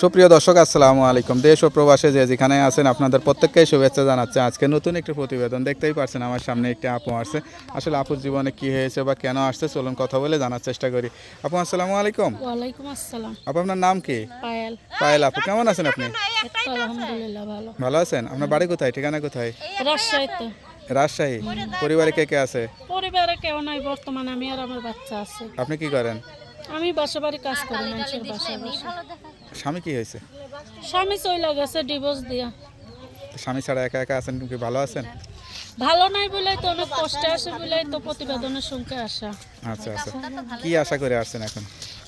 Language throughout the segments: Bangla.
সুপ্রিয় দর্শক আসসালামু আলাইকুম। দেশ ও প্রবাসে যে যেখানে আছেন আপনাদের প্রত্যেককেই শুভেচ্ছা জানাচ্ছি। আজকে নতুন একটি প্রতিবেদন দেখতেই পারছেন, আমার সামনে একটি আপু আসছে। আসলে আপুর জীবনে কি হয়েছে বা কেন আসছে চলুন কথা বলে জানার চেষ্টা করি। আপু আসসালামু আলাইকুম। ওয়ালাইকুম আসসালাম। আপু আপনার নাম কি? পায়েল। পায়েল আপু, কেমন আছেন আপনি? আলহামদুলিল্লাহ ভালো। ভালো আছেন? আপনার বাড়ি কোথায়, ঠিকানা কোথায়? রাজশাহীতে। রাজশাহী। পরিবারে কে কে আছে? পরিবারে কেউ নাই বর্তমানে, আমি আর আমার বাচ্চা আছে। আপনি কি করেন? আমি বাসা বাড়ি কাজ করি, মানুষের বাসায় বসে। স্বামী কি হয়েছে? স্বামী চলে গেছে ডিভোর্স দিয়া। স্বামী ছাড়া একা একা আছেন, কি ভালো আছেন? ভালো নাই বলেই তো, অনেক কষ্টে আসে বলেই তো প্রতিবেদনের সঙ্গে আসা। আচ্ছা আচ্ছা, কি আশা করে আসছেন এখন?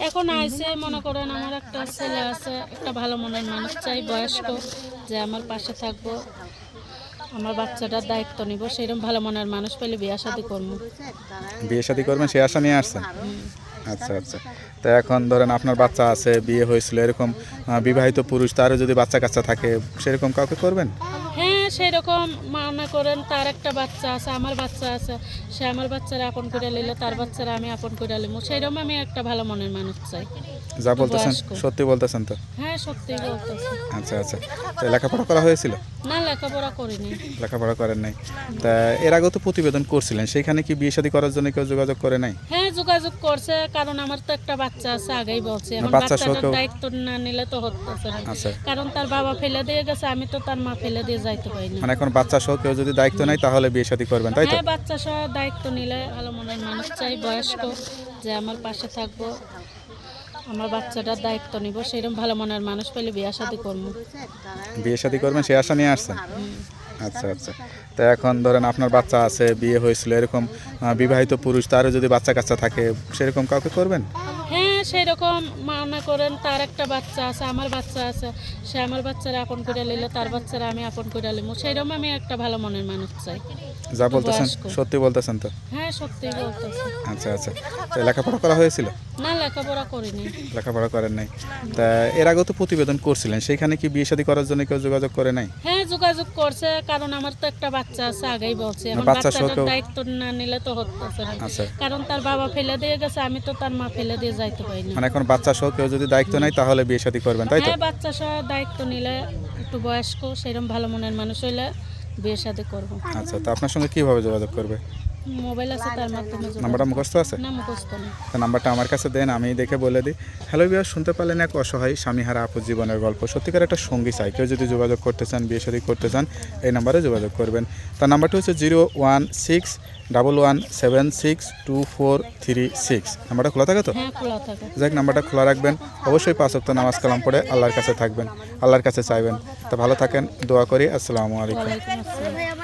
এখন আইসে মনে করেন আমার একটা ছেলে আছে, একটা ভালো মনের মানুষ চাই, বয়স্ক, যে আমার পাশে থাকবো, আমার বাচ্চাটার দায়িত্ব নিব, সেরকম ভালো মনের মানুষ পেলে বিয়ে শাদী করবো। বিয়ে শাদী করবেন সে আশা নিয়ে আসছেন? আচ্ছা আচ্ছা, তো এখন ধরেন আপনার বাচ্চা আছে, বিয়ে হয়েছিল, এরকম বিবাহিত পুরুষ তারও যদি বাচ্চা কাচ্চা থাকে সেরকম কাউকে করবেন? হ্যাঁ, সেরকম মনে করেন তার একটা বাচ্চা আছে, আমার বাচ্চা আছে, সে আমার বাচ্চারা আপন করে নিলে তার বাচ্চারা আমি আপন করে নিব, সেরকম আমি একটা ভালো মনের মানুষ চাই। যা বলতেছেন সত্যি বলতেছেন তো? হ্যাঁ, সত্যি বলতেছি। আচ্ছা আচ্ছা, তো লেখাপড়া করা হয়েছিল? না, লেখাপড়া করিনি। লেখাপড়া করেন নাই? তা এর আগেও তো প্রতিবেদন করছিলেন, সেখানে কি বিয়ে শাদী করার জন্য কেউ যোগাযোগ করে নাই? হ্যাঁ, যোগাযোগ করছে, কারণ আমার তো একটা বাচ্চা আছে, আগেই বলছি, আমার বাচ্চা সহ বাচ্চাটার কেউ? দায়িত্ব না নিলে তো হচ্ছে না। আচ্ছা, কারণ তার বাবা ফেলে দিয়ে গেছে, আমি তো তার মা ফেলে দিয়ে যাইতে পারি না। মানে এখন বাচ্চা সহ কেউ যদি দায়িত্ব নেয় তাহলে বিয়ে শাদী করবেন, তাই তো? হ্যাঁ, বাচ্চা সহ দায়িত্ব নিলে ভালো মনের মানুষ চাই, বয়স্ক, যে আমার পাশে থাকবো, আমার বাচ্চাটার দায়িত্ব নিব, সেরকম ভালো মনের মানুষ পেলে বিয়ে শাদী করবো। বিয়ে শাদী করবেন সে আশা নিয়ে আসছেন? আচ্ছা আচ্ছা, তো এখন ধরেন আপনার বাচ্চা আছে, বিয়ে হয়েছিল, এরকম বিবাহিত পুরুষ তারও যদি বাচ্চা কাচ্চা থাকে সেরকম কাউকে করবেন? হ্যাঁ, সেরকম মনে করেন তার একটা বাচ্চা আছে, আমার বাচ্চা আছে, সে আমার বাচ্চারা আপন করে নিলে তার বাচ্চারা আমি আপন করে নিব, সেরকম আমি একটা ভালো মনের মানুষ চাই। যা বলতেছেন সত্যি বলতেছেন তো? হ্যাঁ, সত্যি বলতেছি। আচ্ছা আচ্ছা, তো লেখাপড়া করা হয়েছিল? না, লেখাপড়া করিনি। লেখাপড়া করেন নাই? তা এর আগেও তো প্রতিবেদন করছিলেন, সেখানে কি বিয়ে শাদী করার জন্য কেউ যোগাযোগ করে নাই? হ্যাঁ, যোগাযোগ করছে, কারণ আমার তো একটা বাচ্চা আছে, আগেই বলছি, এখন বাচ্চা সহ বাচ্চাটার কেউ? দায়িত্ব না নিলে তো হচ্ছে না। আচ্ছা, কারণ তার বাবা ফেলে দিয়ে গেছে, আমি তো তার মা ফেলে দিয়ে যাইতে পারি না। মানে এখন বাচ্চা সহ কেউ যদি দায়িত্ব নেয় তাহলে বিয়ে শাদী করবেন, তাই তো? হ্যাঁ, বাচ্চা সহ দায়িত্ব নিলে, একটু বয়স্ক, সেরকম ভালো মনের মানুষ হইলে বিয়ে শাদী করবো। আচ্ছা, তো আপনার সঙ্গে কিভাবে যোগাযোগ করবে? মোবাইল আছে, তার মাধ্যমে নাম্বারটা মুখস্থ আছে? না, মুখস্থ নেই। তো নাম্বারটা আমার কাছে দেন, আমি দেখে বলে দিই। হ্যালো ভিউয়ার, শুনতে পারলেন এক অসহায় স্বামীহারা আপুর জীবনের গল্প। সত্যিকার একটা সঙ্গী চাই, কেউ যদি যোগাযোগ করতে চান, বিয়ে শাদী করতে চান, এই নাম্বারে যোগাযোগ করবেন। তার নাম্বারটি হচ্ছে 01611762436। নাম্বারটা খোলা থাকে তো? হ্যাঁ, খোলা থাকে। যাক, নাম্বারটা খোলা রাখবেন। অবশ্যই 5 ওয়াক্ত নামাজ কালাম পড়ে আল্লাহর কাছে থাকবেন, আল্লাহর কাছে চাইবেন। তা ভালো থাকেন, দোয়া করি। আসসালামু আলাইকুম। ওয়ালাইকুম আসসালাম।